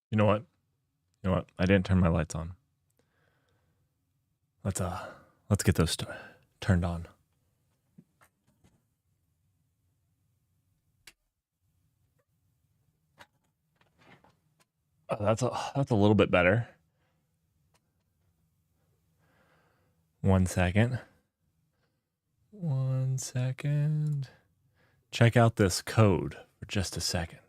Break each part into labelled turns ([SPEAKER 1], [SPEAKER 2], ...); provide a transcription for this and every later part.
[SPEAKER 1] You know what? You know what? I didn't turn my lights on. Let's get those turned on. Oh, that's a little bit better. 1 second. 1 second. Check out this code for just a second.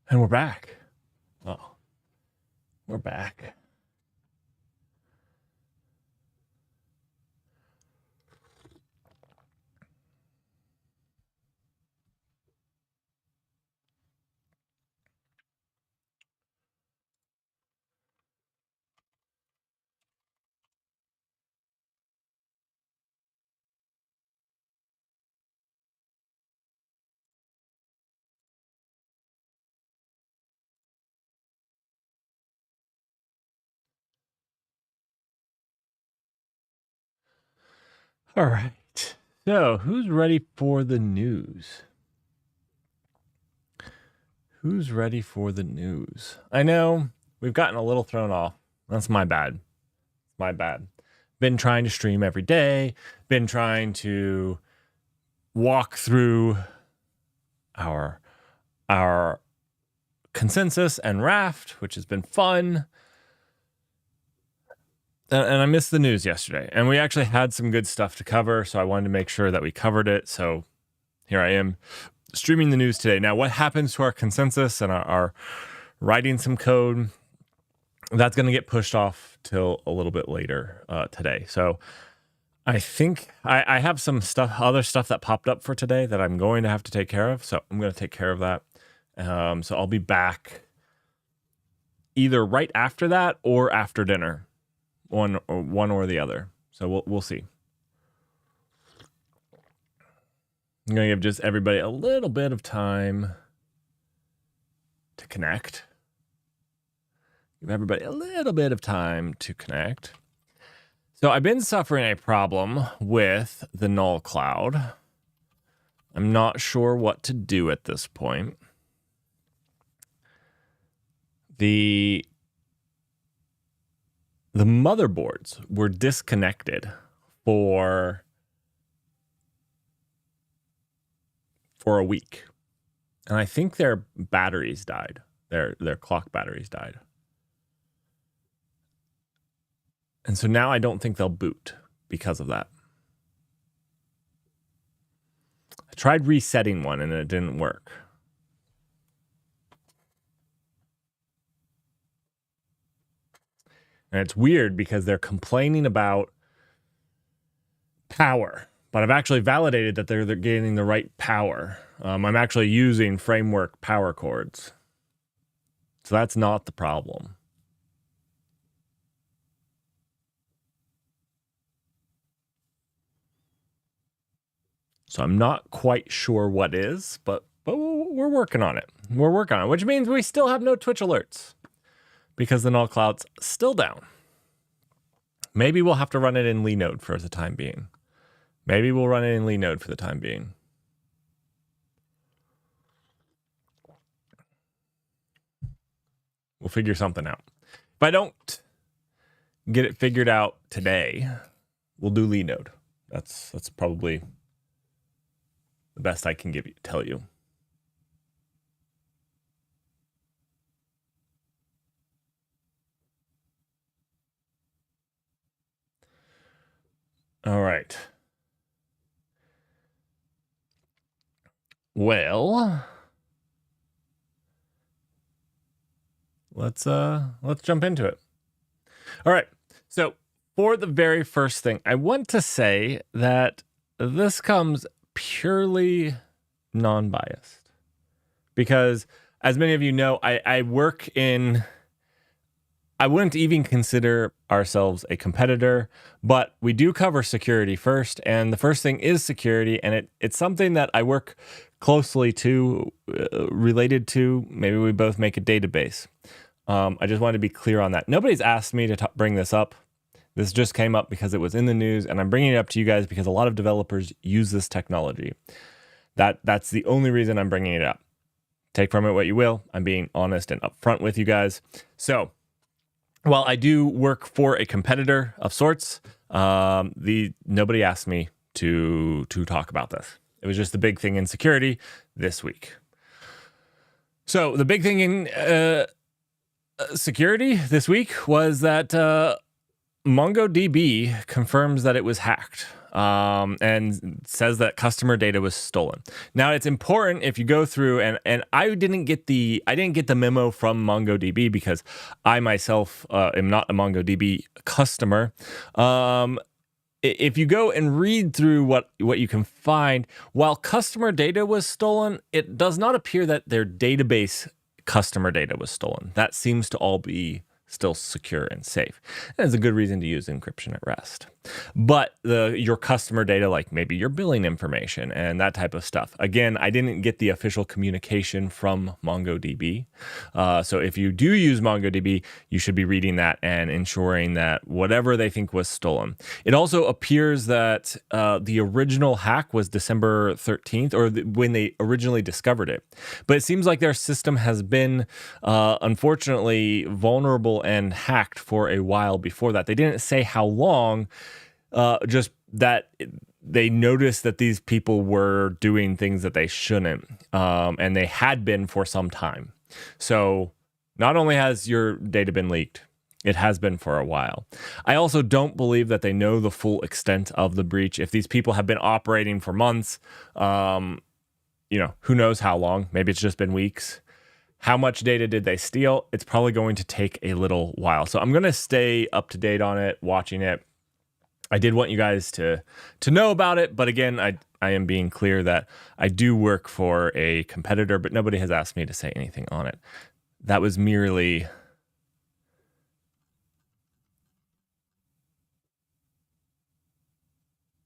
[SPEAKER 1] And we're back. Oh, we're back. All right. So, who's ready for the news? Who's ready for the news? I know we've gotten a little thrown off. That's my bad. My bad. Been trying to stream every day, been trying to walk through our consensus and raft, which has been fun. And I missed the news yesterday, and we actually had some good stuff to cover, so I wanted to make sure that we covered it. So here I am streaming the news today. Now, what happens to our consensus and our writing some code? That's going to get pushed off till a little bit later today. So I think I have some other stuff that popped up for today that I'm going to have to take care of. So I'm going to take care of that. So I'll be back either right after that or after dinner, one or the other. So we'll see. I'm going to give just everybody a little bit of time to connect. Give everybody a little bit of time to connect. So I've been suffering a problem with the Null cloud. I'm not sure what to do at this point. The motherboards were disconnected for a week. And I think their batteries died. Their clock batteries died. And so now I don't think they'll boot because of that. I tried resetting one and it didn't work. And it's weird because they're complaining about power, but I've actually validated that they're getting the right power. I'm actually using framework power cords. So that's not the problem. So I'm not quite sure what is, but we're working on it. We're working on it, which means we still have no Twitch alerts because the Null cloud's still down. Maybe we'll have to run it in Linode for the time being. Maybe we'll run it in Linode for the time being. We'll figure something out. If I don't get it figured out today, we'll do Linode. That's probably the best I can tell you. All right. Well, let's jump into it. All right. So for the very first thing, I want to say that this comes purely non-biased because, as many of you know, I work in I wouldn't even consider ourselves a competitor, but we do cover security first. And the first thing is security. And it's something that I work closely to, related to. Maybe we both make a database. I just wanted to be clear on that. Nobody's asked me to bring this up. This just came up because it was in the news, and I'm bringing it up to you guys because a lot of developers use this technology. That's the only reason I'm bringing it up. Take from it what you will. I'm being honest and upfront with you guys. So, while I do work for a competitor of sorts, nobody asked me to talk about this. It was just the big thing in security this week. So the big thing in security this week was that MongoDB confirms that it was hacked. And says that customer data was stolen. Now, it's important if you go through, and I didn't get the memo from MongoDB because I myself am not a MongoDB customer. If you go and read through what you can find, while customer data was stolen, it does not appear that their database customer data was stolen. That seems to all be still secure and safe. And it's a good reason to use encryption at rest. But your customer data, like maybe your billing information and that type of stuff. Again, I didn't get the official communication from MongoDB. So if you do use MongoDB, you should be reading that and ensuring that whatever they think was stolen. It also appears that the original hack was December 13th, or when they originally discovered it. But it seems like their system has been, unfortunately, vulnerable and hacked for a while before that. They didn't say how long, just that they noticed that these people were doing things that they shouldn't, and they had been for some time. So not only has your data been leaked, it has been for a while. I also don't believe that they know the full extent of the breach. If these people have been operating for months, who knows how long? Maybe it's just been weeks. How much data did they steal? It's probably going to take a little while. So I'm going to stay up to date on it, watching it. I did want you guys to know about it. But again, I am being clear that I do work for a competitor, but nobody has asked me to say anything on it. That was merely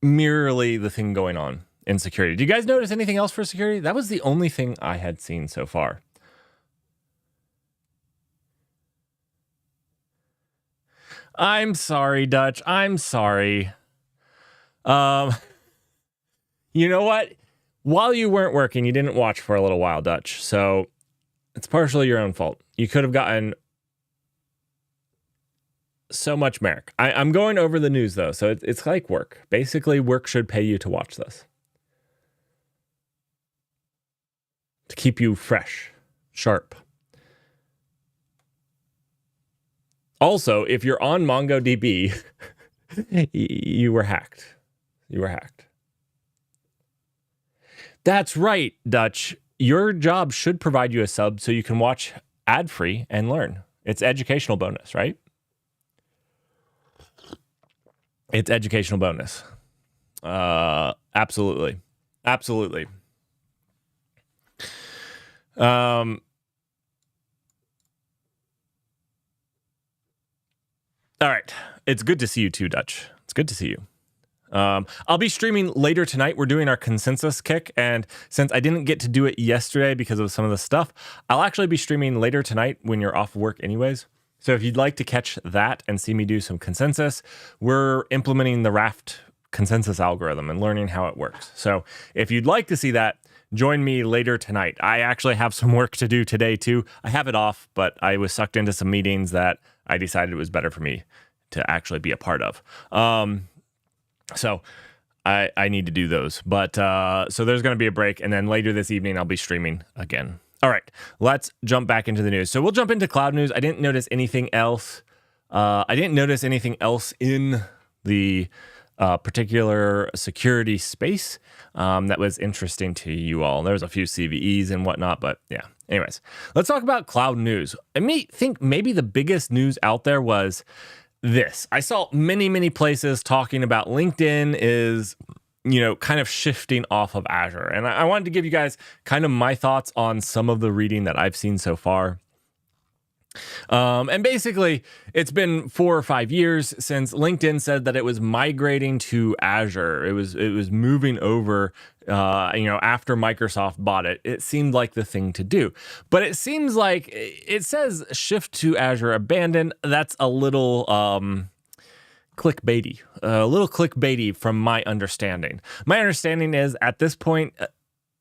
[SPEAKER 1] the thing going on in security. Do you guys notice anything else for security? That was the only thing I had seen so far. I'm sorry, Dutch. I'm sorry. You know what? While you weren't working, you didn't watch for a little while, Dutch. So it's partially your own fault. You could have gotten so much Merrick. I'm going over the news, though. So it's like work. Basically, work should pay you to watch this. To keep you fresh, sharp. Also, if you're on MongoDB, you were hacked. You were hacked. That's right, Dutch. Your job should provide you a sub so you can watch ad-free and learn. It's educational bonus, right? It's educational bonus. Absolutely. Absolutely. All right. It's good to see you too, Dutch. It's good to see you. I'll be streaming later tonight. We're doing our consensus kick. And since I didn't get to do it yesterday because of some of the stuff, I'll actually be streaming later tonight when you're off work anyways. So if you'd like to catch that and see me do some consensus, we're implementing the Raft consensus algorithm and learning how it works. So if you'd like to see that, join me later tonight. I actually have some work to do today too. I have it off, but I was sucked into some meetings that I decided it was better for me to actually be a part of. So I need to do those. But so there's going to be a break. And then later this evening, I'll be streaming again. All right, let's jump back into the news. So we'll jump into cloud news. I didn't notice anything else. In the particular security space that was interesting to you all. There's a few CVEs and whatnot, but yeah. Anyways, let's talk about cloud news. I think maybe the biggest news out there was this. I saw many places talking about LinkedIn is, kind of shifting off of Azure. And I wanted to give you guys kind of my thoughts on some of the reading that I've seen so far. And basically, it's been 4 or 5 years since LinkedIn said that it was migrating to Azure. It was moving over, after Microsoft bought it. It seemed like the thing to do. But it seems like it says shift to Azure abandoned. That's a little clickbaity from my understanding. My understanding is at this point,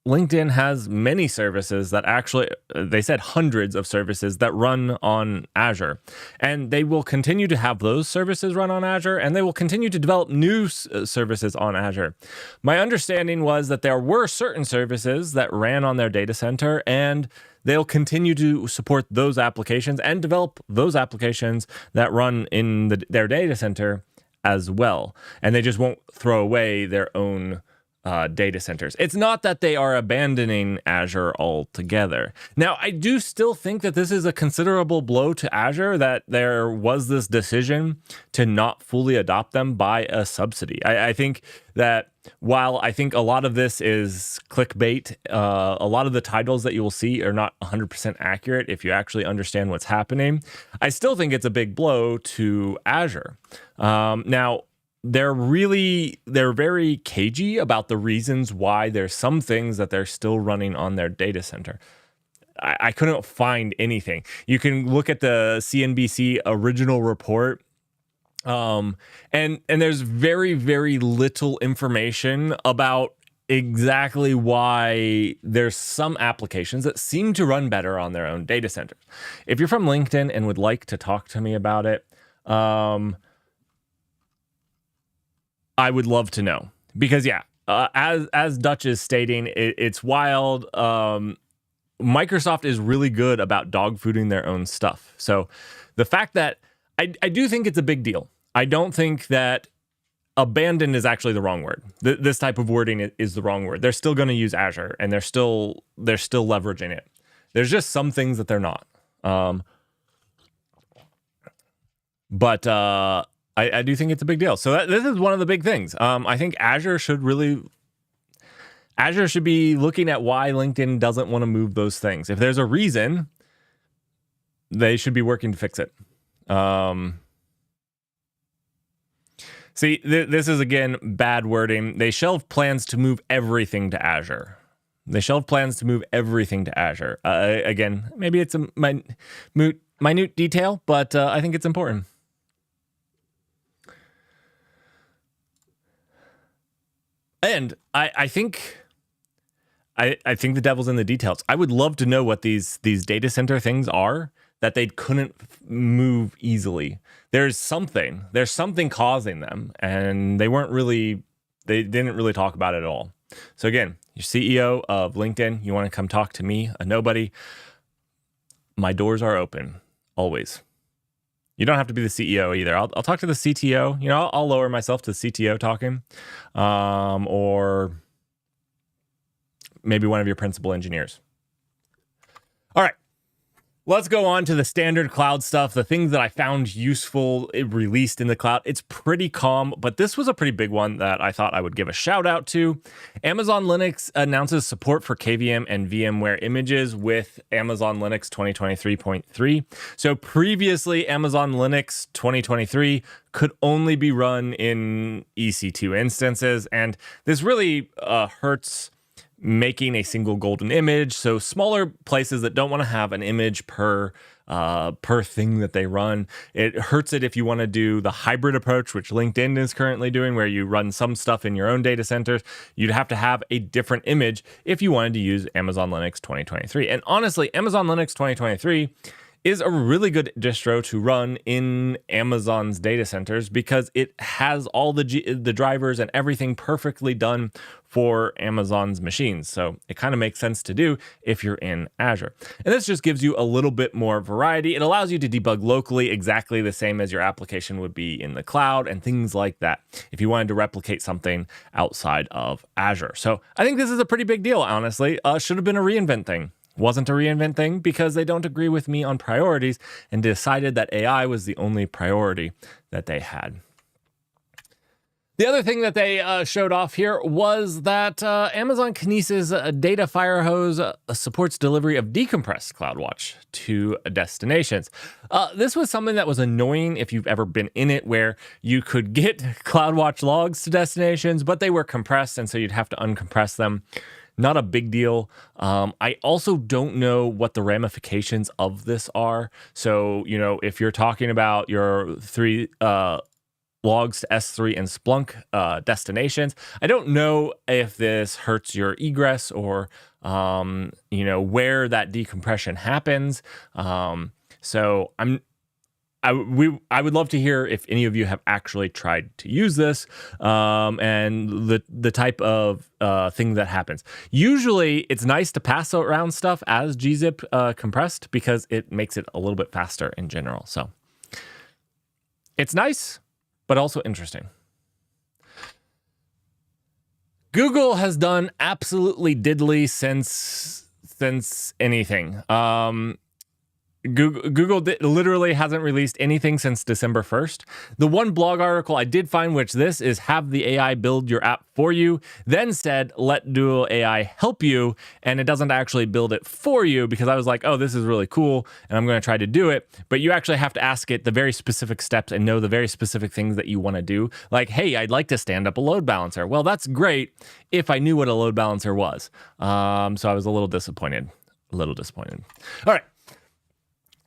[SPEAKER 1] LinkedIn has many services that actually, they said hundreds of services that run on Azure. And they will continue to have those services run on Azure, and they will continue to develop new services on Azure. My understanding was that there were certain services that ran on their data center, and they'll continue to support those applications and develop those applications that run in their data center as well. And they just won't throw away their own data centers. It's not that they are abandoning Azure altogether. Now, I do still think that this is a considerable blow to Azure, that there was this decision to not fully adopt them by a subsidy. I think that while I think a lot of this is clickbait, a lot of the titles that you will see are not 100% accurate if you actually understand what's happening. I still think it's a big blow to Azure. Now, they're very cagey about the reasons why there's some things that they're still running on their data center. I couldn't find anything. You can look at the CNBC original report, and there's very, very little information about exactly why there's some applications that seem to run better on their own data centers. If you're from LinkedIn and would like to talk to me about it, I would love to know, because as Dutch is stating, it's wild. Microsoft is really good about dogfooding their own stuff. So the fact that I do think it's a big deal. I don't think that abandoned is actually the wrong word. This type of wording is the wrong word. They're still going to use Azure, and they're still leveraging it. There's just some things that they're not. But I do think it's a big deal. So this is one of the big things. I think Azure should be looking at why LinkedIn doesn't want to move those things. If there's a reason, they should be working to fix it. See, this is, again, bad wording. They shelved plans to move everything to Azure. Again, maybe it's a minute detail, but I think it's important. And I think the devil's in the details. I would love to know what these data center things are that they couldn't move easily. There's something causing them, and they didn't really talk about it at all. So again, you're CEO of LinkedIn, you want to come talk to me, a nobody. My doors are open, always. You don't have to be the CEO either. I'll talk to the CTO. I'll lower myself to the CTO talking, or maybe one of your principal engineers. All right, let's go on to the standard cloud stuff, the things that I found useful released in the cloud. It's pretty calm, but this was a pretty big one that I thought I would give a shout out to. Amazon Linux announces support for KVM and VMware images with Amazon Linux 2023.3. So previously, Amazon Linux 2023 could only be run in EC2 instances, and this really hurts making a single golden image. So smaller places that don't want to have an image per thing that they run, it hurts it if you want to do the hybrid approach, which LinkedIn is currently doing, where you run some stuff in your own data centers. You'd have to have a different image if you wanted to use Amazon Linux 2023. And honestly, Amazon Linux 2023 is a really good distro to run in Amazon's data centers because it has all the drivers and everything perfectly done for Amazon's machines. So it kind of makes sense to do if you're in Azure. And this just gives you a little bit more variety. It allows you to debug locally exactly the same as your application would be in the cloud and things like that if you wanted to replicate something outside of Azure. So I think this is a pretty big deal, honestly. Should have been a reInvent thing. Wasn't a reInvent thing because they don't agree with me on priorities and decided that AI was the only priority that they had. The other thing that they showed off here was that Amazon Kinesis Data Firehose supports delivery of decompressed CloudWatch to destinations. This was something that was annoying if you've ever been in it, where you could get CloudWatch logs to destinations, but they were compressed, and so you'd have to uncompress them. Not a big deal. I also don't know what the ramifications of this are. So, if you're talking about your three logs to S3 and Splunk destinations, I don't know if this hurts your egress or, where that decompression happens. So I would love to hear if any of you have actually tried to use this, and the type of thing that happens. Usually, it's nice to pass around stuff as gzip compressed because it makes it a little bit faster in general. So it's nice, but also interesting. Google has done absolutely diddly since anything. Google literally hasn't released anything since December 1st. The one blog article I did find, which this is have the AI build your app for you, then said, let Duo AI help you. And it doesn't actually build it for you, because I was like, oh, this is really cool, and I'm going to try to do it. But you actually have to ask it the very specific steps and know the very specific things that you want to do. Like, hey, I'd like to stand up a load balancer. Well, that's great if I knew what a load balancer was. So I was a little disappointed. All right.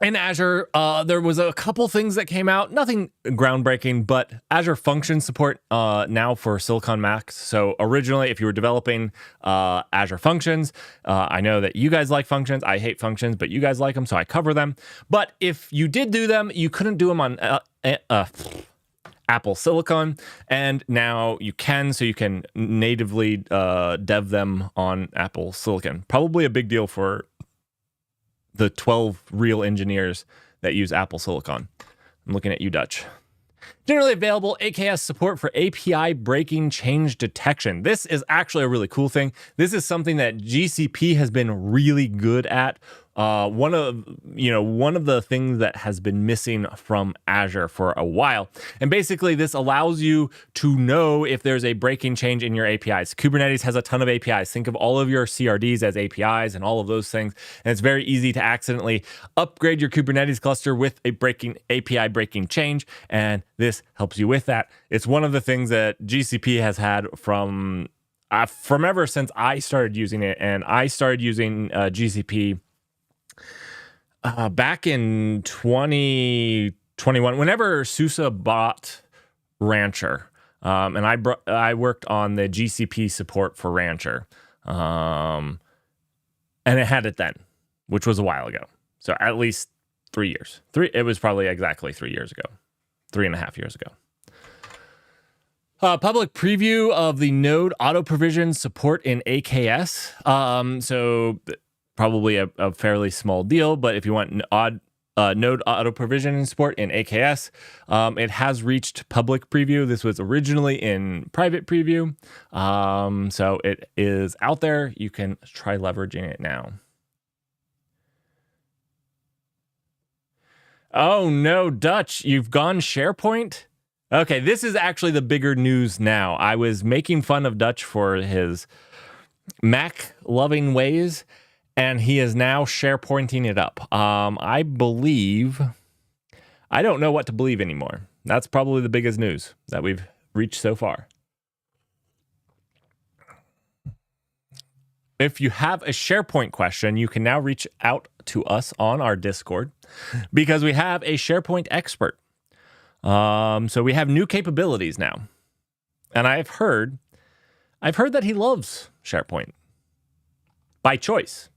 [SPEAKER 1] In Azure, there was a couple things that came out, nothing groundbreaking, but Azure Function support now for Silicon Macs. So originally, if you were developing Azure Functions, I know that you guys like functions. I hate functions, but you guys like them, so I cover them. But if you did do them, you couldn't do them on Apple Silicon, and now you can, so you can natively dev them on Apple Silicon. Probably a big deal for the 12 real engineers that use Apple Silicon. I'm looking at you, Dutch. Generally available AKS support for API breaking change detection. This is actually a really cool thing. This is something that GCP has been really good at. One of the things that has been missing from Azure for a while. And basically this allows you to know if there's a breaking change in your APIs. Kubernetes has a ton of APIs. Think of all of your CRDs as APIs and all of those things. And it's very easy to accidentally upgrade your Kubernetes cluster with a API breaking change. And this helps you with that. It's one of the things that GCP has had from ever since I started using it. And I started using GCP back in 2021, whenever SUSE bought Rancher, and I worked on the GCP support for Rancher, and it had it then, which was a while ago. So at least 3 years. It was probably exactly 3 years ago, 3.5 years ago. Public preview of the Node auto provision support in AKS. So probably a fairly small deal, but if you want Node auto provisioning support in AKS, it has reached public preview. This was originally in private preview, so it is out there. You can try leveraging it now. Oh no, Dutch, you've gone SharePoint? Okay, this is actually the bigger news now. I was making fun of Dutch for his Mac-loving ways, and he is now SharePointing it up. I don't know what to believe anymore. That's probably the biggest news that we've reached so far. If you have a SharePoint question, you can now reach out to us on our Discord, because we have a SharePoint expert. So we have new capabilities now. And I've heard that he loves SharePoint by choice.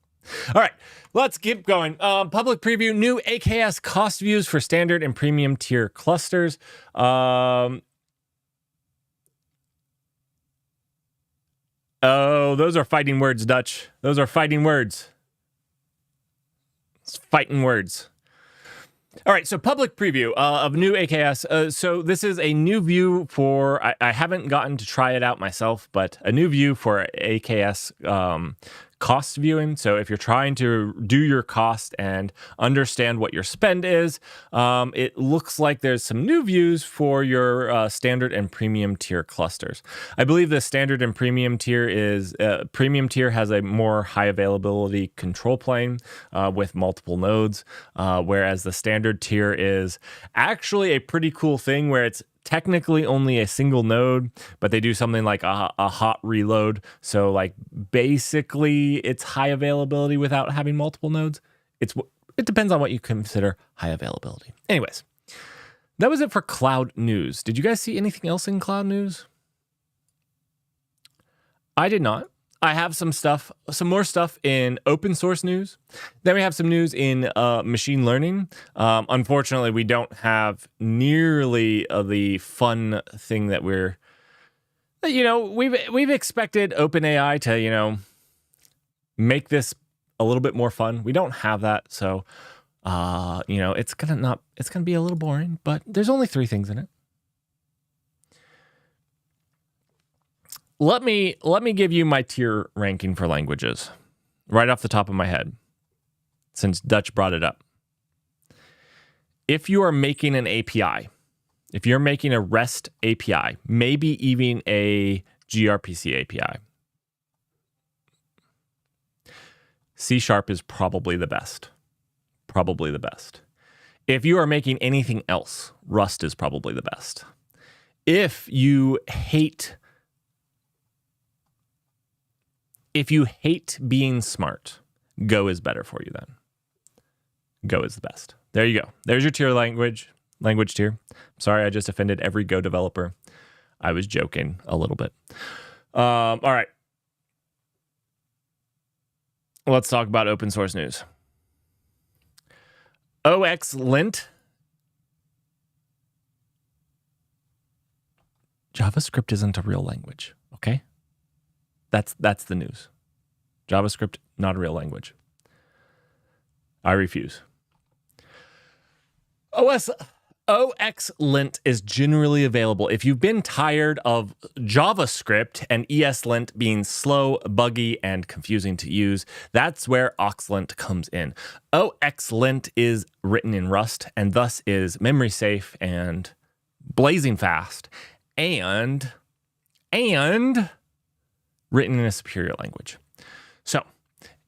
[SPEAKER 1] All right, let's keep going. Public preview, new AKS cost views for standard and premium tier clusters. Oh, those are fighting words, Dutch. Those are fighting words. It's fighting words. All right, so public preview of new AKS. So this is a new view for, I haven't gotten to try it out myself, but a new view for AKS cost viewing. So if you're trying to do your cost and understand what your spend is, it looks like there's some new views for your standard and premium tier clusters. I believe the standard and premium tier premium tier has a more high availability control plane with multiple nodes, whereas the standard tier is actually a pretty cool thing where it's technically only a single node, but they do something like a hot reload. So like basically it's high availability without having multiple nodes. It depends on what you consider high availability. Anyways, that was it for cloud news. Did you guys see anything else in cloud news? I did not. I have some more stuff in open source news. Then we have some news in machine learning. Unfortunately, we don't have nearly the fun thing that we've expected OpenAI to, make this a little bit more fun. We don't have that, so it's gonna be a little boring. But there's only 3 things in it. Let me give you my tier ranking for languages right off the top of my head, since Dutch brought it up. If you are making an API, if you're making a REST API, maybe even a gRPC API, C# is probably the best. Probably the best. If you are making anything else, Rust is probably the best. If you hate being smart, Go is better for you then. Go is the best. There you go. There's your tier language tier. Sorry, I just offended every Go developer. I was joking a little bit. All right. Let's talk about open source news. OXLint. JavaScript isn't a real language, okay? That's the news. JavaScript, not a real language. I refuse. OXLint is generally available. If you've been tired of JavaScript and ESLint being slow, buggy, and confusing to use, that's where OXLint comes in. OXLint is written in Rust and thus is memory safe and blazing fast and written in a superior language. So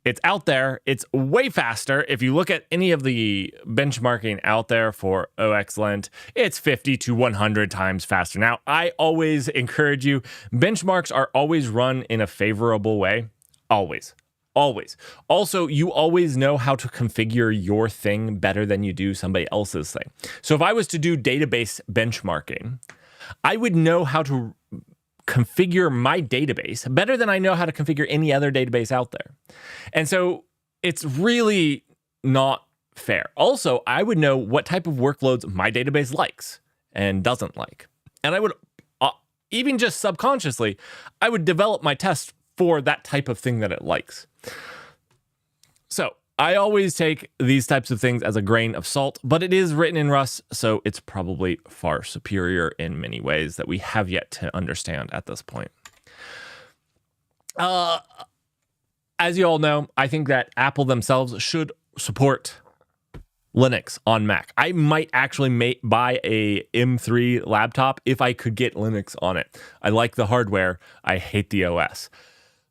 [SPEAKER 1] it's out there. It's way faster. If you look at any of the benchmarking out there for OXLint, it's 50 to 100 times faster. Now, I always encourage you, benchmarks are always run in a favorable way. Always. Also, you always know how to configure your thing better than you do somebody else's thing. So if I was to do database benchmarking, I would know how to configure my database better than I know how to configure any other database out there. And so it's really not fair. Also, I would know what type of workloads my database likes and doesn't like. And I would, even just subconsciously, I would develop my tests for that type of thing that it likes. So I always take these types of things as a grain of salt, but it is written in Rust, so it's probably far superior in many ways that we have yet to understand at this point. As you all know, I think that Apple themselves should support Linux on Mac. I might actually buy a M3 laptop if I could get Linux on it. I like the hardware. I hate the OS.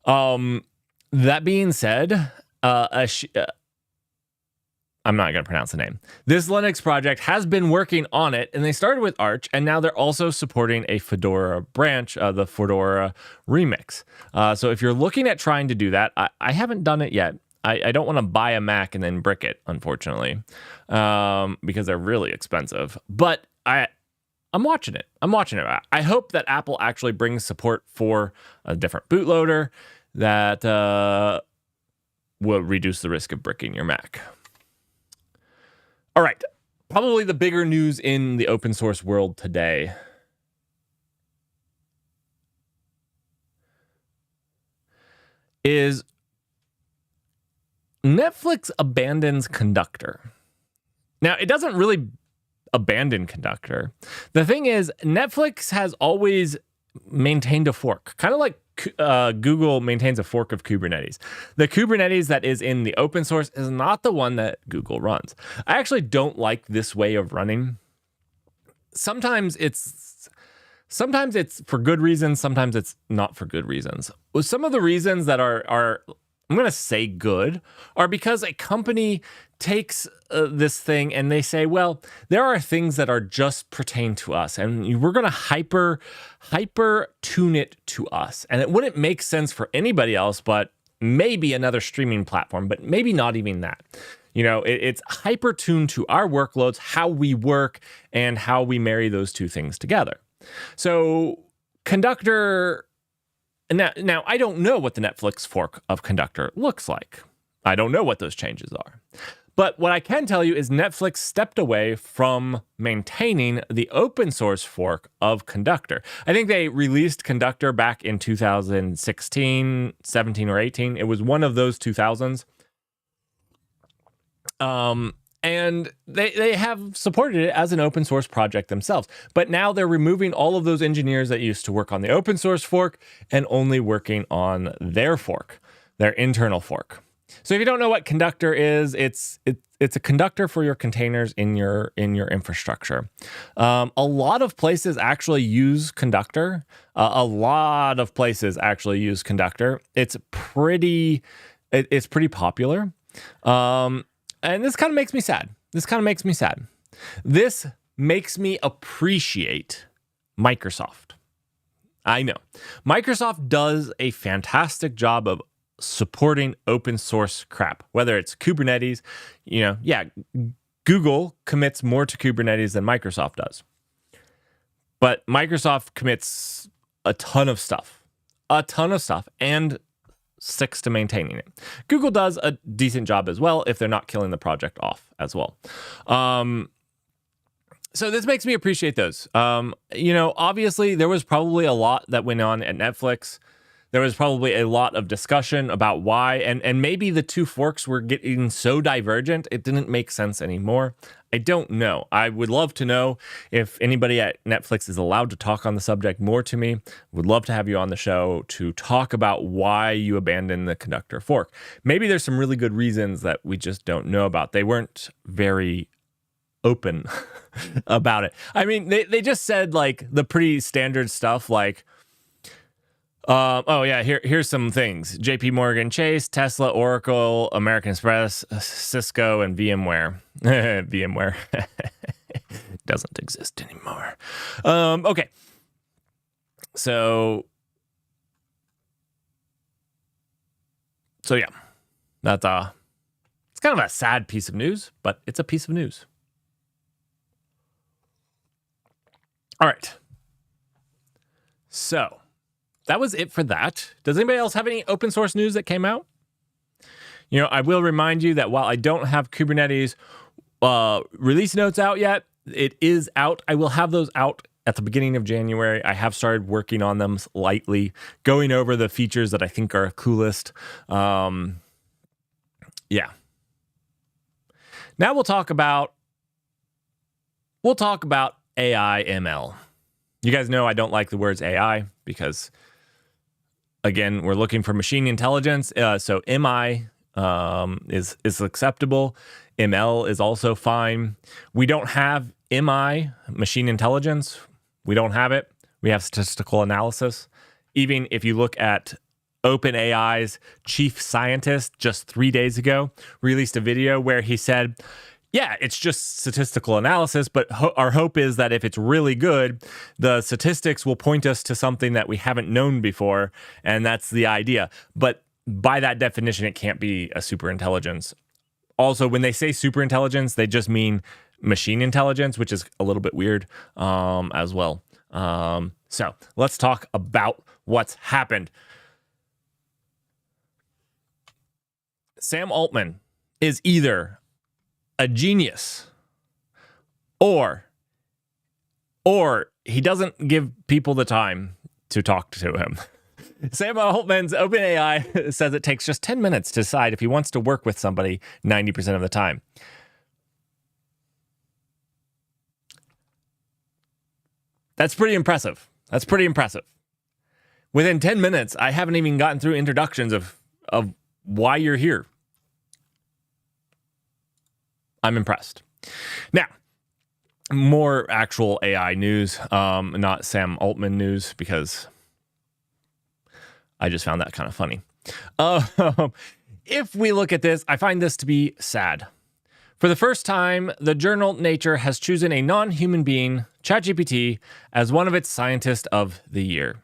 [SPEAKER 1] That being said, I'm not going to pronounce the name. This Linux project has been working on it, and they started with Arch, and now they're also supporting a Fedora branch, the Fedora Remix. So if you're looking at trying to do that, I haven't done it yet. I don't want to buy a Mac and then brick it, unfortunately, because they're really expensive. But I'm watching it. I hope that Apple actually brings support for a different bootloader that will reduce the risk of bricking your Mac. All right, probably the bigger news in the open source world today is Netflix abandons Conductor. Now, it doesn't really abandon Conductor. The thing is, Netflix has always maintained a fork, kind of like Google maintains a fork of Kubernetes. The Kubernetes that is in the open source is not the one that Google runs. I actually don't like this way of running. Sometimes it's for good reasons. Sometimes it's not for good reasons. Well, some of the reasons that are I'm going to say good are because a company takes this thing and they say, well, there are things that are just pertain to us and we're going to hyper tune it to us. And it wouldn't make sense for anybody else, but maybe another streaming platform, but maybe not even that. It's hyper tuned to our workloads, how we work and how we marry those two things together. So Conductor. Now, I don't know what the Netflix fork of Conductor looks like. I don't know what those changes are. But what I can tell you is Netflix stepped away from maintaining the open source fork of Conductor. I think they released Conductor back in 2016, 17, or 18. It was one of those 2000s. And they have supported it as an open source project themselves. But now they're removing all of those engineers that used to work on the open source fork and only working on their fork, their internal fork. So if you don't know what Conductor is, it's a conductor for your containers in your infrastructure. A lot of places actually use Conductor. It's pretty popular. And this kind of makes me sad. This makes me appreciate Microsoft. I know. Microsoft does a fantastic job of supporting open source crap, whether it's Kubernetes. Google commits more to Kubernetes than Microsoft does. But Microsoft commits a ton of stuff, and sticks to maintaining it. Google does a decent job as well if they're not killing the project off as well. So this makes me appreciate those. Obviously there was probably a lot that went on at Netflix. There was probably a lot of discussion about why, and maybe the two forks were getting so divergent, it didn't make sense anymore. I don't know. I would love to know if anybody at Netflix is allowed to talk on the subject more to me. Would love to have you on the show to talk about why you abandoned the Conductor fork. Maybe there's some really good reasons that we just don't know about. They weren't very open about it. I mean, they just said like the pretty standard stuff like, here's some things. JP Morgan Chase, Tesla, Oracle, American Express, Cisco, and VMware. VMware doesn't exist anymore. Okay. So yeah. That's it's kind of a sad piece of news, but it's a piece of news. All right. So that was it for that. Does anybody else have any open source news that came out? I will remind you that while I don't have Kubernetes release notes out yet, it is out. I will have those out at the beginning of January. I have started working on them lightly, going over the features that I think are coolest. Yeah. Now we'll talk about AI ML. You guys know I don't like the words AI because, again, we're looking for machine intelligence. So MI is acceptable. ML is also fine. We don't have MI, machine intelligence. We don't have it. We have statistical analysis. Even if you look at OpenAI's chief scientist just 3 days ago, released a video where he said, yeah, it's just statistical analysis, but our hope is that if it's really good, the statistics will point us to something that we haven't known before, and that's the idea. But by that definition, it can't be a superintelligence. Also, when they say superintelligence, they just mean machine intelligence, which is a little bit weird as well. So let's talk about what's happened. Sam Altman is either a genius or he doesn't give people the time to talk to him. Sam Altman's OpenAI says it takes just 10 minutes to decide if he wants to work with somebody 90% of the time. That's pretty impressive. Within 10 minutes, I haven't even gotten through introductions of why you're here. I'm impressed. Now, more actual AI news, not Sam Altman news, because I just found that kind of funny. If we look at this, I find this to be sad. For the first time, the journal Nature has chosen a non-human being, ChatGPT, as one of its scientists of the year.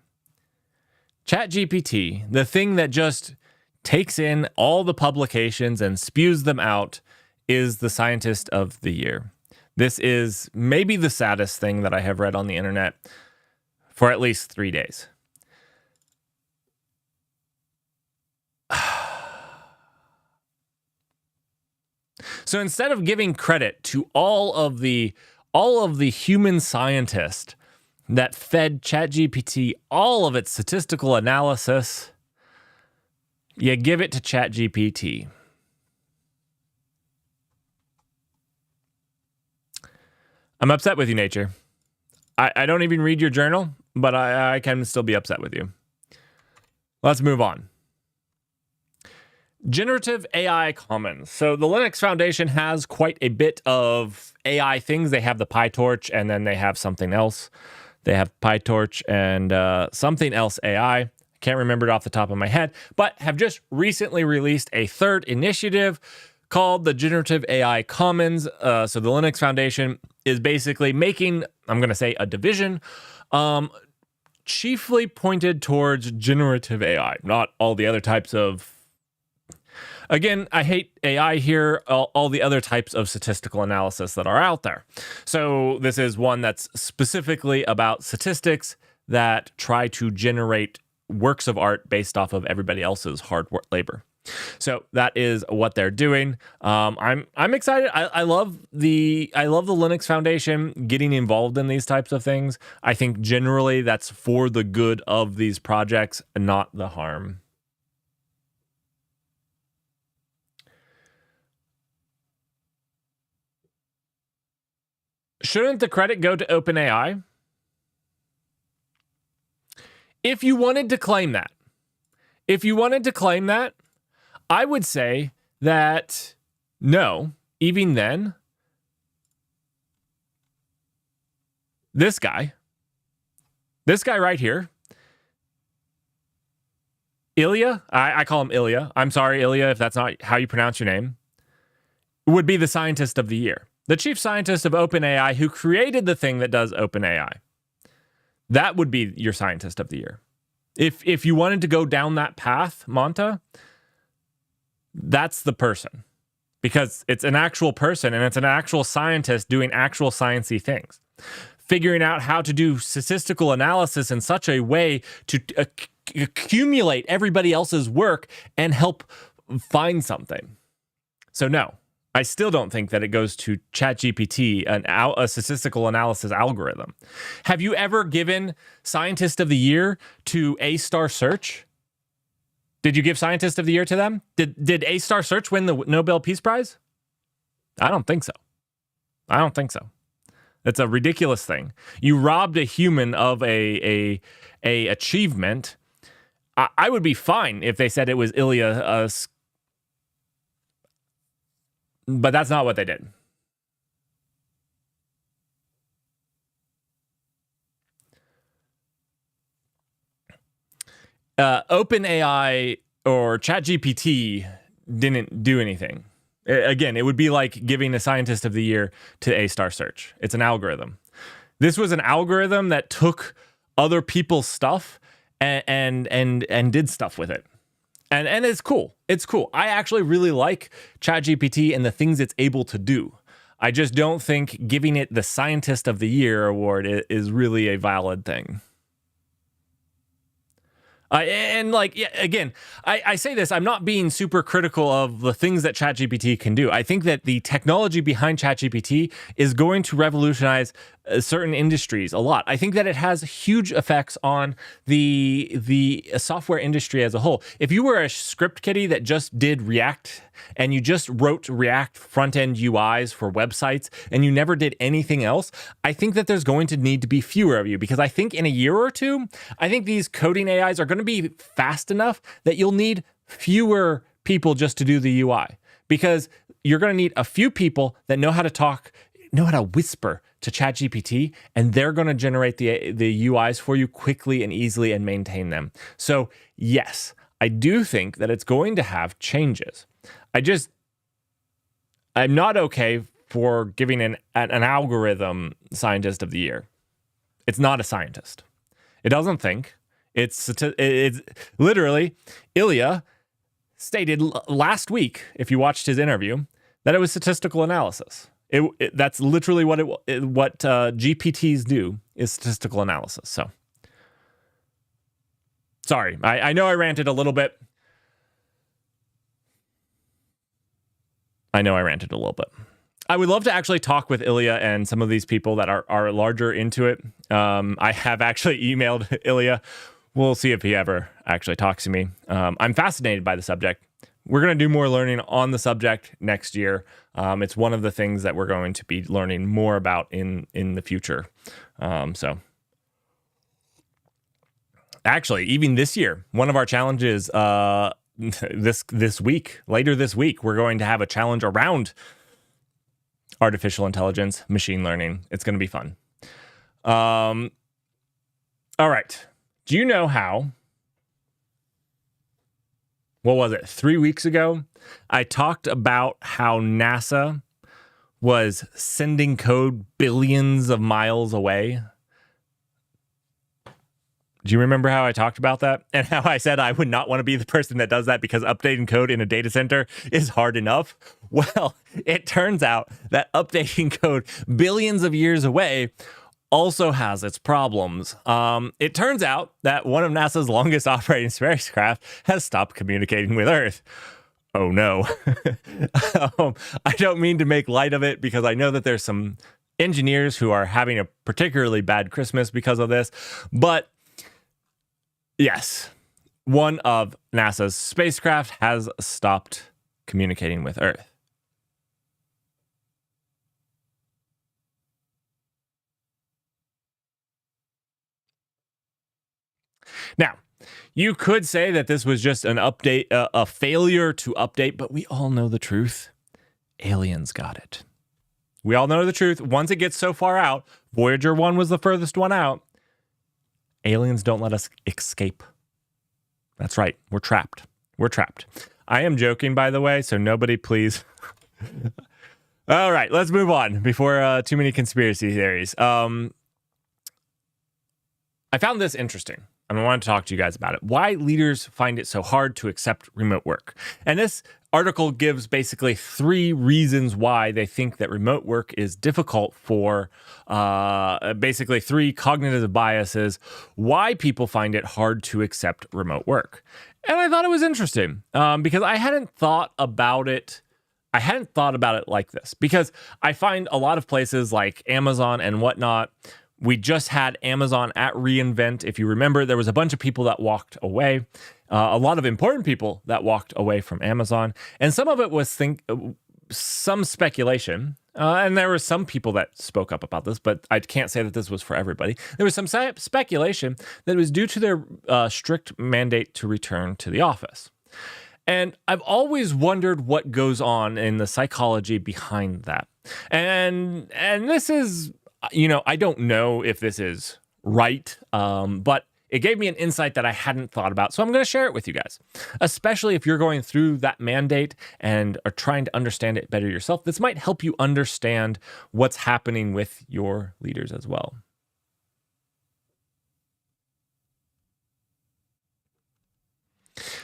[SPEAKER 1] ChatGPT, the thing that just takes in all the publications and spews them out, is the scientist of the year. This is maybe the saddest thing that I have read on the internet for at least 3 days. So instead of giving credit to all of the human scientists that fed ChatGPT all of its statistical analysis, you give it to ChatGPT. I'm upset with you, Nature. I don't even read your journal, but I can still be upset with you. Let's move on. Generative AI Commons. So the Linux Foundation has quite a bit of AI things. They have the PyTorch, and then they have something else. They have PyTorch and something else AI. Can't remember it off the top of my head, but have just recently released a third initiative called the Generative AI Commons. So the Linux Foundation is basically making, I'm going to say, a division chiefly pointed towards generative AI, not all the other types of... Again, I hate AI here, all the other types of statistical analysis that are out there. So this is one that's specifically about statistics that try to generate works of art based off of everybody else's hard work labor. So that is what they're doing. I'm excited. I love the Linux Foundation getting involved in these types of things. I think generally that's for the good of these projects, not the harm. Shouldn't the credit go to OpenAI? If you wanted to claim that, I would say that no, even then, this guy right here, Ilya, I call him Ilya. I'm sorry, Ilya, if that's not how you pronounce your name, would be the scientist of the year. The chief scientist of OpenAI, who created the thing that does OpenAI. That would be your scientist of the year. If you wanted to go down that path, Monta, that's the person. Because it's an actual person and it's an actual scientist doing actual sciencey things. Figuring out how to do statistical analysis in such a way to accumulate everybody else's work and help find something. So no. I still don't think that it goes to ChatGPT, a statistical analysis algorithm. Have you ever given Scientist of the Year to A-Star Search? Did you give Scientist of the Year to them? Did A-Star Search win the Nobel Peace Prize? I don't think so. It's a ridiculous thing. You robbed a human of a achievement. I would be fine if they said it was Ilya, but that's not what they did. OpenAI or ChatGPT didn't do anything. Again, it would be like giving a Scientist of the Year to A-Star Search. It's an algorithm. This was an algorithm that took other people's stuff and did stuff with it. And it's cool. It's cool. I actually really like ChatGPT and the things it's able to do. I just don't think giving it the Scientist of the Year award is really a valid thing. Again, I say this, I'm not being super critical of the things that ChatGPT can do. I think that the technology behind ChatGPT is going to revolutionize certain industries a lot. I think that it has huge effects on the software industry as a whole. If you were a script kiddie that just did React and you just wrote React front-end UIs for websites and you never did anything else, I think that there's going to need to be fewer of you, because I think in a year or two, I think these coding AIs are going to be fast enough that you'll need fewer people just to do the UI, because you're going to need a few people that know how to talk, know how to whisper to ChatGPT, and they're going to generate the UIs for you quickly and easily and maintain them. So yes, I do think that it's going to have changes. I'm not okay for giving an algorithm scientist of the year. It's not a scientist. It doesn't think. It's literally, Ilya stated last week, if you watched his interview, that it was statistical analysis. That's literally what GPTs do, is statistical analysis. So, sorry, I know I ranted a little bit. I would love to actually talk with Ilya and some of these people that are larger into it. I have actually emailed Ilya. We'll see if he ever actually talks to me. I'm fascinated by the subject. We're going to do more learning on the subject next year. It's one of the things that we're going to be learning more about in the future. So, actually, even this year, one of our challenges this week, later this week, we're going to have a challenge around artificial intelligence, machine learning. It's going to be fun. All right. Do you know how? What was it? 3 weeks ago, I talked about how NASA was sending code billions of miles away. Do you remember how I talked about that? And how I said I would not want to be the person that does that because updating code in a data center is hard enough? Well, it turns out that updating code billions of years away also has its problems. It turns out that one of NASA's longest operating spacecraft has stopped communicating with Earth. Oh no. I don't mean to make light of it, because I know that there's some engineers who are having a particularly bad Christmas because of this. But yes, one of NASA's spacecraft has stopped communicating with Earth. Now, you could say that this was just an update, a failure to update, but we all know the truth. Aliens got it. We all know the truth. Once it gets so far out, Voyager 1 was the furthest one out. Aliens don't let us escape. That's right. We're trapped. I am joking, by the way, so nobody please. All right, let's move on before too many conspiracy theories. I found this interesting, and I want to talk to you guys about it. Why leaders find it so hard to accept remote work. And this article gives basically 3 reasons why they think that remote work is difficult for basically 3 cognitive biases, why people find it hard to accept remote work. And I thought it was interesting because I hadn't thought about it like this, because I find a lot of places like Amazon and whatnot. We just had Amazon at reInvent. If you remember, there was a bunch of people that walked away, a lot of important people that walked away from Amazon. And some of it was some speculation. And there were some people that spoke up about this, but I can't say that this was for everybody. There was some speculation that it was due to their strict mandate to return to the office. And I've always wondered what goes on in the psychology behind that. And this is, I don't know if this is right, but it gave me an insight that I hadn't thought about. So I'm going to share it with you guys, especially if you're going through that mandate and are trying to understand it better yourself. This might help you understand what's happening with your leaders as well.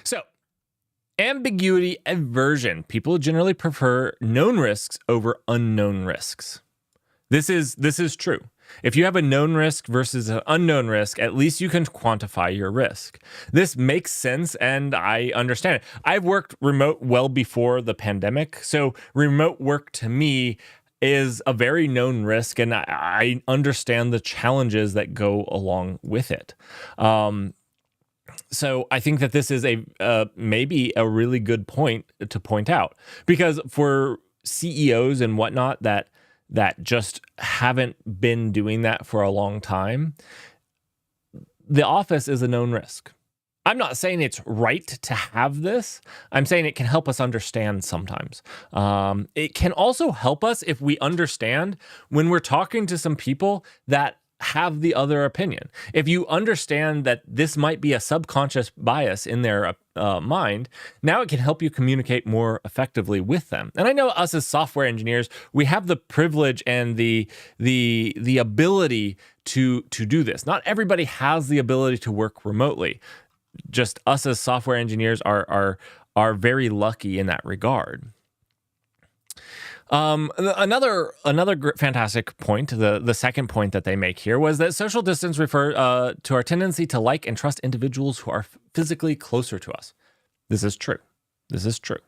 [SPEAKER 1] So, ambiguity aversion. People generally prefer known risks over unknown risks. This is true. If you have a known risk versus an unknown risk, at least you can quantify your risk. This makes sense, and I understand it. I've worked remote well before the pandemic, so remote work to me is a very known risk, and I understand the challenges that go along with it. So I think that this is maybe a really good point to point out, because for CEOs and whatnot that just haven't been doing that for a long time, the office is a known risk. I'm not saying it's right to have this. I'm saying it can help us understand sometimes. It can also help us if we understand when we're talking to some people that have the other opinion. If you understand that this might be a subconscious bias in their mind, now it can help you communicate more effectively with them. And I know us as software engineers, we have the privilege and the ability to do this. Not everybody has the ability to work remotely. Just us as software engineers are very lucky in that regard. Another fantastic point, the second point that they make here, was that social distance refer to our tendency to like and trust individuals who are physically closer to us. This is true. This is true.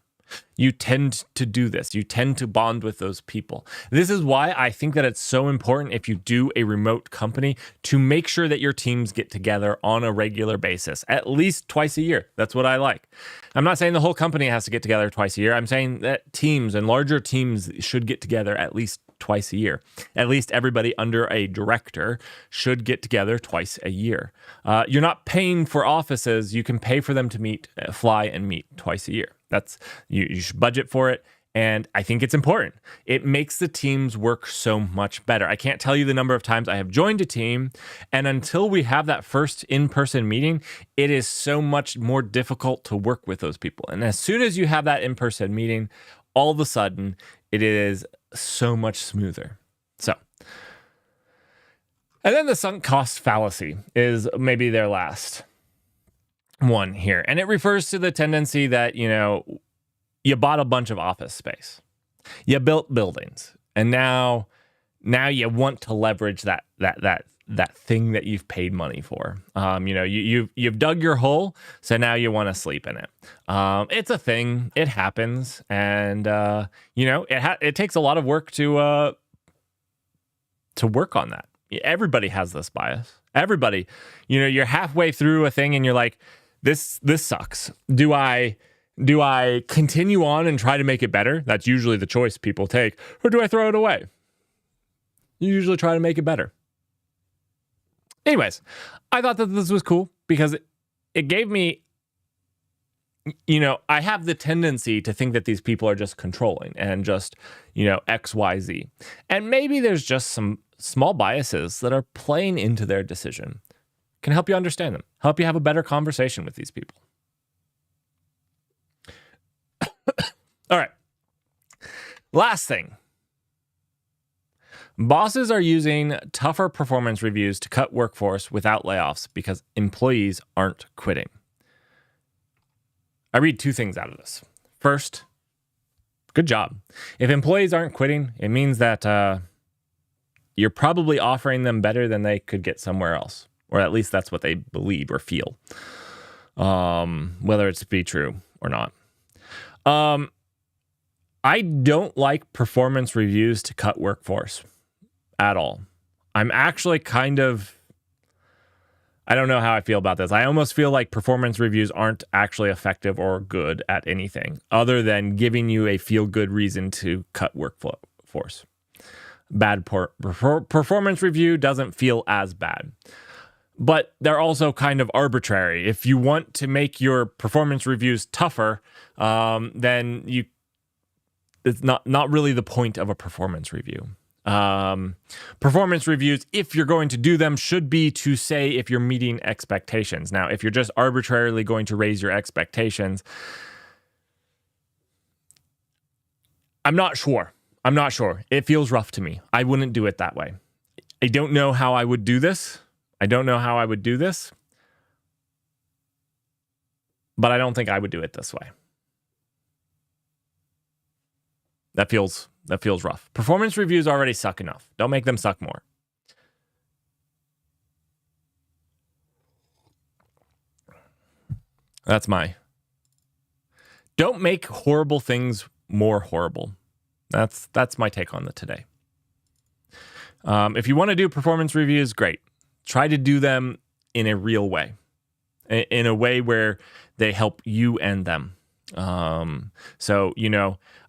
[SPEAKER 1] You tend to do this. You tend to bond with those people. This is why I think that it's so important, if you do a remote company, to make sure that your teams get together on a regular basis, at least twice a year. That's what I like. I'm not saying the whole company has to get together twice a year. I'm saying that teams and larger teams should get together at least twice a year. At least everybody under a director should get together twice a year. You're not paying for offices. You can pay for them to fly and meet twice a year. You should budget for it, and I think it's important. It makes the teams work so much better. I can't tell you the number of times I have joined a team, and until we have that first in-person meeting, it is so much more difficult to work with those people. And as soon as you have that in-person meeting, all of a sudden, it is so much smoother. And then the sunk cost fallacy is maybe their last one here. And it refers to the tendency that, you bought a bunch of office space. You built buildings. And now you want to leverage that thing that you've paid money for. You've dug your hole, so now you want to sleep in it. It's a thing. It happens. And, it takes a lot of work to work on that. Everybody has this bias. Everybody, you're halfway through a thing and you're like, this sucks. Do I continue on and try to make it better? That's usually the choice people take. Or do I throw it away? You usually try to make it better. Anyways, I thought that this was cool because it gave me, I have the tendency to think that these people are just controlling and just, X, Y, Z. And maybe there's just some small biases that are playing into their decision. Can help you understand them, help you have a better conversation with these people. All right. Last thing. Bosses are using tougher performance reviews to cut workforce without layoffs because employees aren't quitting. I read two things out of this. First, good job. If employees aren't quitting, it means that you're probably offering them better than they could get somewhere else. Or at least that's what they believe or feel, whether it's to be true or not. I don't like performance reviews to cut workforce at all. I'm actually I don't know how I feel about this. I almost feel like performance reviews aren't actually effective or good at anything other than giving you a feel-good reason to cut workforce. Bad performance review doesn't feel as bad. But they're also kind of arbitrary. If you want to make your performance reviews tougher, then it's not really the point of a performance review. Performance reviews, if you're going to do them, should be to say if you're meeting expectations. Now, if you're just arbitrarily going to raise your expectations, I'm not sure. It feels rough to me. I wouldn't do it that way. I don't know how I would do this. But I don't think I would do it this way. That feels rough. Performance reviews already suck enough. Don't make them suck more. Don't make horrible things more horrible. That's my take on the today. If you want to do performance reviews, great. Try to do them in a real way, in a way where they help you and them. So,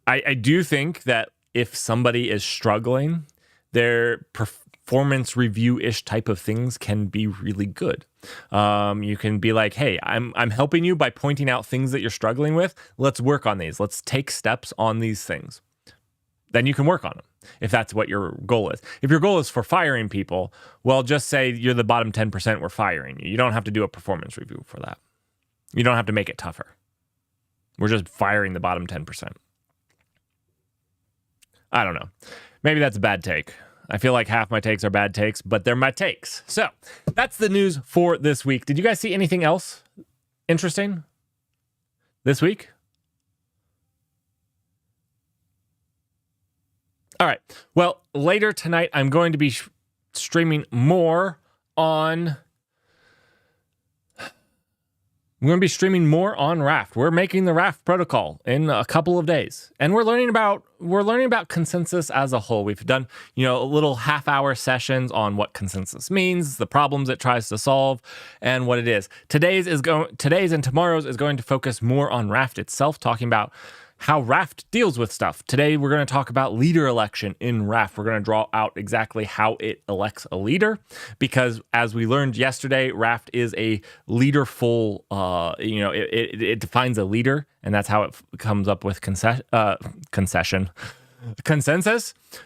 [SPEAKER 1] I do think that if somebody is struggling, their performance review-ish type of things can be really good. You can be like, hey, I'm helping you by pointing out things that you're struggling with. Let's work on these. Let's take steps on these things. Then you can work on them if that's what your goal is. If your goal is for firing people, well, just say you're the bottom 10%, we're firing you. You don't have to do a performance review for that. You don't have to make it tougher. We're just firing the bottom 10%. I don't know. Maybe that's a bad take. I feel like half my takes are bad takes, but they're my takes. So that's the news for this week. Did you guys see anything else interesting this week? All right. Well, later tonight, I'm going to be streaming more on... We're going to be streaming more on Raft. We're making the Raft protocol in a couple of days. And we're learning about consensus as a whole. We've done, little half-hour sessions on what consensus means, the problems it tries to solve, and what it is. Today's and tomorrow's is going to focus more on Raft itself, talking about how Raft deals with stuff. Today, we're going to talk about leader election in Raft. We're going to draw out exactly how it elects a leader, because as we learned yesterday, Raft is a leaderful, it defines a leader, and that's how it comes up with consensus.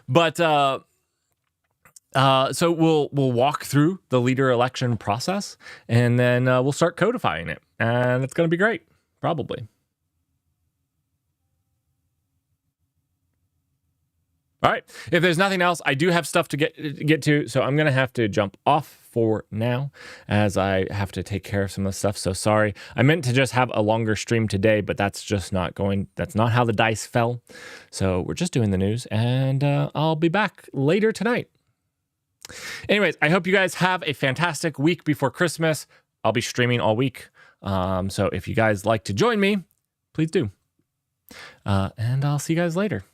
[SPEAKER 1] But so we'll walk through the leader election process, and then we'll start codifying it, and it's going to be great, probably. All right. If there's nothing else, I do have stuff to get to, so I'm going to have to jump off for now as I have to take care of some of the stuff. So sorry. I meant to just have a longer stream today, but that's not how the dice fell. So we're just doing the news, and I'll be back later tonight. Anyways, I hope you guys have a fantastic week before Christmas. I'll be streaming all week. So if you guys like to join me, please do. And I'll see you guys later.